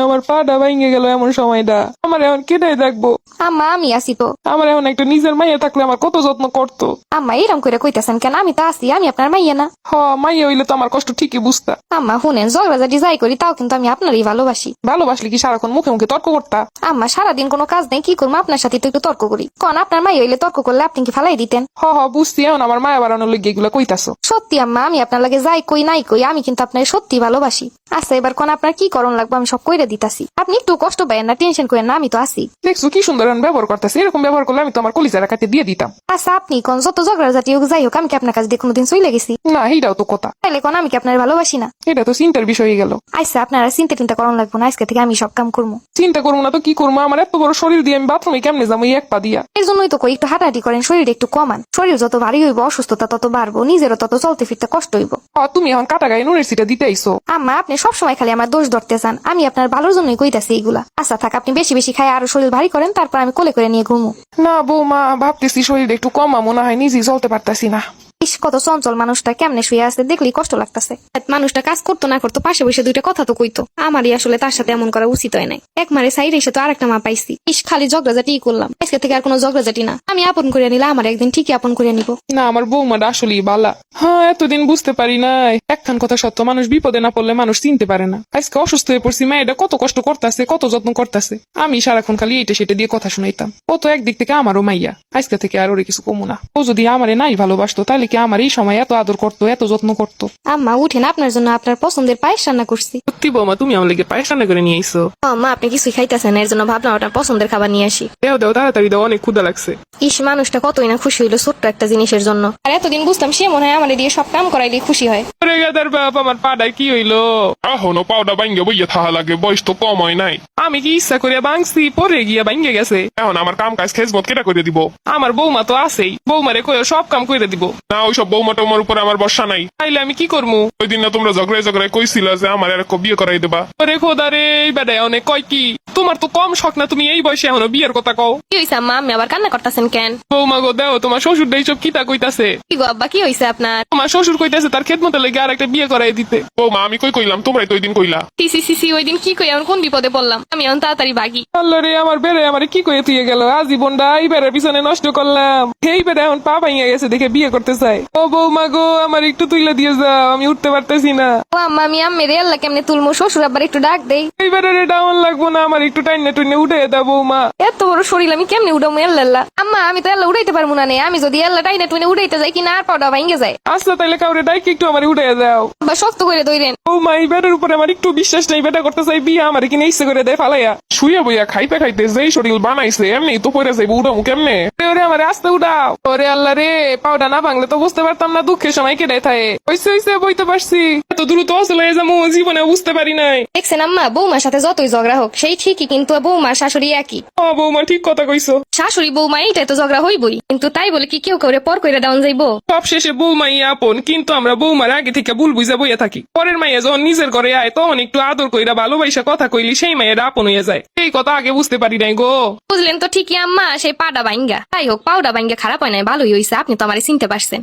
আমার পাটা ভেঙে গেল এমন সময়টা। আমার এখন কেটাই দেখবো? আম্মা আমি আসি তো। আমার এখন একটা নিজের মাইয়া থাকলে আমার কত যত্ন করতো। আম্মা এরম করে কইতেছেন কেন? আমি তো আসি, আমি আপনার মাইয়া না? মাইয়া হইলে তো আমার কষ্ট ঠিকই বুঝতা। আম্মা শুনেন, ঝগড়াঝাটি যাই করি তাও কিন্তু আমি আপনারই ভালোবাসি। ভালোবাসলে কি সারাক্ষণ মুখে মুখে তর্ক করতা? আম্মা সারাদিন কোনো কাজ নেই, কি করবো আপনার সাথে তো একটু তর্ক করি। কোন আপনার মাইয়া হইলে তর্ক করলে আপনি কি ফালাই দিতেন? বুঝছি, এখন আমার মায়া বাড়ানোর লেগে এগুলো কইতাছো। সত্যি আম্মা, আমি আপনার লাগে যাই কই নাই কই, আমি কিন্তু আপনার সত্যি ভালোবাসি। আচ্ছা এবার কোন আপনার কি করণ লাগবে আমি সব কইরে দিতাছি, আপনি একটু কষ্ট পাইয়েন না, টেনশন করেন না, আমি তো আছি। দেখছো কি সুন্দর এখন ব্যবহার করতেছে? এরকম ব্যবহার করলে আমি তো আমার কলিজারা কাটে দিয়ে দিতাম। আচ্ছা আপনি কোন যত ঝগড়াঝাটি হোক যাই হোক, আমি কি আপনার কাছে দিয়ে কোনোদিন চলে গেছি? না, এইটাও তো কথা। তাহলে কোন আমি কি আপনার ভালোবাসি না? এটা তো চিন্তার বিষয় হয়ে গেল। আচ্ছা আপনারা চিন্তা করণ লাগবো না, আজকে থেকে আমি সব কাম করবো। চিন্তা করবো না তো কি করবো? আমার এত বড় শরীর দিয়ে আমি বাথরুমে কেমনে যাবো এই এক পা দিয়া? এর জন্যই তো কই একটু হাঁটাহাঁটি করেন, শরীরটা একটু কমান। শরীর যত ভারী হইব অসুস্থতা তত বাড়বো, নিজেরও তত চলতে ফিরতে কষ্ট হইব। তুমি এখন কাটা গায়ে নুনের সিটা দিতে আইসো। আম্মা আপনি সবসময় খালি আমার দোষ ধরতে চান, আমি আপনার ভালোর জন্যই কইতাছি এইগুলা। আচ্ছা থাক, আপনি বেশি বেশি খাই আরো শরীর ভারী করেন, তারপর আমি কোলে করে নিয়ে ঘুমু। না বৌমা, ভাবতেছি শরীর একটু কমা, মনে হয় নিজেই চলতে পারতাছি না। ইস কত চঞ্চল মানুষটা, কেমনে শুয়ে আছে দেখলেই কষ্ট লাগতেছে। মানুষটা কাজ করতো না করতো পাশে বসে দুইটা কথা তো কইতো। আমারই আসলে তার সাথে এমন করা উচিত হয় নাই। এক মারে সাইড এসে তো আরেকটা মা পাইছি। ইস খালি ঝগড়াঝাটি করলাম, আজকে থেকে আর কোনো ঝগড়াঝাটি না। আমি আপন করে নিলে আমার একদিন ঠিকই আপন করে নিব। না, আমার বৌমাটা আসলেই বালা। এতদিন বুঝতে পারি নাই একখান কথা সত্য, মানুষ বিপদে না পড়লে মানুষ চিনতে পারে না। আজকে অসুস্থ হয়ে পড়ছি, মেয়েটা কত কষ্ট করতেছে, কত যত্ন করতেছে। আমি সারাক্ষণ খালি এইটা সেটা দিয়ে কথা শুনাইতাম। ও তো একদিক থেকে আমারও মাইয়া, আজকে থেকে আর ওরে কিছু কমু না। ও যদি আমারে নাই ভালোবাসতো তাহলে কি আমার এই সময় এত আদর করতো, এত যত্ন করতো? আম্মা উঠেন, আপনার জন্য আপনার পছন্দের পায়েস রান্না করছি। সত্যি বৌমা, তুমি আমার লেগে পায়েস রান্না করে নিয়ে আইসো? মা আপনি কিছুই খাইতেছেন, এর জন্য ভাবলাম আপনার পছন্দের খাবার নিয়ে আসি। দেও দেও, তাড়াতাড়ি দাও, অনেক ক্ষুধা লাগছে। ইস মানুষটা কতই না খুশি হইলো ছোট্ট একটা জিনিসের জন্য। আর এতদিন বুঝতাম সে মনে হয় আমার দিয়ে সব কাম করাইলে খুশি হয়। ওরে গাদার বাপ, আমার পাড়ায় কি হইলো? এখনো পাউডার ভাঙ্গে বইয়ে থাকা লাগে, বয়স তো কম হয় নাই। আমি কি ইচ্ছা করে ভাঙছি, পরে গিয়া ভাঙ্গে গেছে। এখন আমার কাম কাজ খেজমত কেটা করে দিব? আমার বৌমা তো আছেই, বৌমারে কইও সব কাম করে দিব। না, ওইসব বৌমা টৌমার উপরে আমার বর্ষা নাই। তাইলে আমি কি করবো? ওই দিন না তোমরা ঝগড়ায় ঝগড়ায় কইছিলা যে আমার আর বিয়ে করাই দেবা। ওরে খোদা রে, এই বেটায় অনেক কয় কি? তোমার তো কম শখ না, তুমি এই বয়সে এখনো বিয়ের কথা কও? কি হইছে আম্মা, আমি আবার কান্না করতেছেন কেন? বৌমা গো, দেও তোমার শ্বশুর এইসব কিতা কইতাছে। কি গো আব্বা, কি হইছে আপনার? তোমার শ্বশুর কইতাছে তার খেদমতে লেগে আর একটা বিয়ে করাই দিতে। বৌমা আমি কই কইলাম, তোমরাই তো ওই দিন কইলা। সি ওই দিন কি কই এমন কোন বিপদে পড়লাম? আমি এখন তাড়াতাড়ি ভাগি। আল্লাহ রে, আমার বেড়ে আমার কি কয়ে তুই গেল। আজীবনটা এই বেড়ার পিছনে নষ্ট করলাম। এই বেড়ে এখন পা ভাইয়া গেছে দেখে বিয়ে করতে চাই। ও বৌমা গো, আমার একটু তুইলা দিয়ে যাও, আমি উঠতে পারতেছি না। ও আম্মা আমি আম্মের আল্লাহ কেমনে তুলমু, শ্বশুর আব্বার একটু ডাক দেই। এই বেড়ারে ডাউন লাগবো না, আমার একটু টাইনে টুইনে উঠে দাও বৌমা। এত বড় শরীর আমি কেমনে উঠামু আল্লাহ? আম্মা আমি তো আল্লাহ উঠাইতে পারবো না নে, আমি যদি আল্লাহ টাইনে টুইনে উঠাইতে যাই কিনা আর পাউডা ভাঙ্গে যায়। আচ্ছা তাইলে কাউরে ডাইকে একটু আমার উঠে দাও। বা শক্ত করে ধরেন। বৌমা এই বেটার উপরে আমার একটু বিশ্বাস নেই, বেটা করতে চাই বিয়ে, আমার কিনে ইচ্ছে করে দেয় ফালাইয়া। শুয়ে বইয়া খাইতে খাইতে যেই শরীর বানাইছে এমনি তো পরে যাইব, উঠামু কেমনে? ওরে আমার আস্তে উঠাও। ওরে আল্লাহ রে, পাউডা না ভাঙলে তো বুঝতে পারতাম না দুঃখের সময় কেটে থাকে। হইছে বইতে পারছি। এত দ্রুত আসলে যাবো জীবনে বুঝতে পারি নাই। দেখছেন আম্মা, বৌমার সাথে যতই ঝগড়া হোক সেই ঠিকই, কিন্তু বৌমার শাশুড়ি একই। বৌমা ঠিক কথা কইছো। শাশুড়ি বৌমা এইটাই তো ঝগড়া হইবই, কিন্তু তাই বলে কি কেউ করে পর করে ডাউন যাইবো? সব শেষে বৌমাই আপন, কিন্তু আমরা বৌমার আগে থেকে ভুল বুঝা বইয়া থাকি। পরের মাইয়া যখন নিজের ঘরে আয় তখন একটু আদর কইরা ভালোবাসা কথা কইলি সেই মায়ের আপন হইয়া যায়। এই কথা আগে বুঝতে পারি নাই গো। বুঝলেন তো ঠিকই আম্মা, সেই পাউডা ভাঙ্গা। তাই হোক, পাউডা ভাঙ্গা খারাপ হয় নাই, ভালোই হইছে, আপনি তো আমারে চিনতে পারছেন।